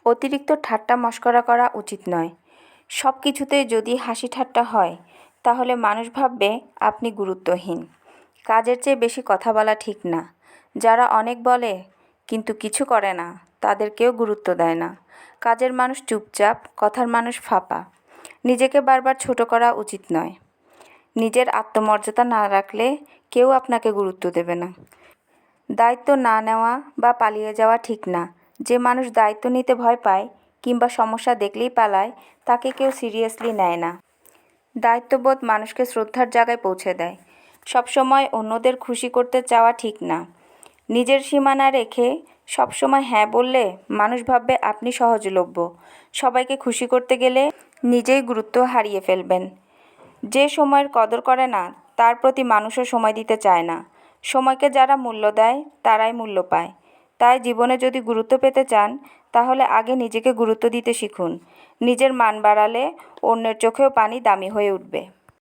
অতিরিক্ত ঠাট্টা মশকরা করা উচিত নয়। সব কিছুতেই যদি হাসি ঠাট্টা হয় তাহলে মানুষ ভাববে আপনি গুরুত্বহীন। কাজের চেয়ে বেশি কথা বলা ঠিক না। যারা অনেক বলে কিন্তু কিছু করে না তাদের কেউ গুরুত্ব দেয় না। কাজের মানুষ চুপচাপ, কথার মানুষ ফাঁপা। নিজেকে বারবার ছোট করা উচিত নয়। নিজের আত্মমর্যাদা না রাখলে কেউ আপনাকে গুরুত্ব দেবে না। দায়িত্ব না নেওয়া বা পালিয়ে যাওয়া ঠিক না। যে মানুষ দায়িত্ব নিতে ভয় পায় কিংবা সমস্যা দেখলেই পালায় তাকে কেউ সিরিয়াসলি নেয় না। দায়িত্ববোধ মানুষকে শ্রদ্ধার জায়গায় পৌঁছে দেয়। সবসময় অন্যদের খুশি করতে চাওয়া ঠিক না। নিজের সীমানা রেখে সবসময় হ্যাঁ বললে মানুষ ভাববে আপনি সহজলভ্য। সবাইকে খুশি করতে গেলে নিজেই গুরুত্ব হারিয়ে ফেলবেন। যে সময়ের কদর করে না তার প্রতি মানুষও সময় দিতে চায় না। সময়কে যারা মূল্য দেয় তারাই মূল্য পায়। তাই জীবনে যদি গুরুত্ব পেতে চান তাহলে আগে নিজেকে গুরুত্ব দিতে শিখুন। নিজের মান বাড়ালে অন্যের চোখেও পানি দামি হয়ে উঠবে।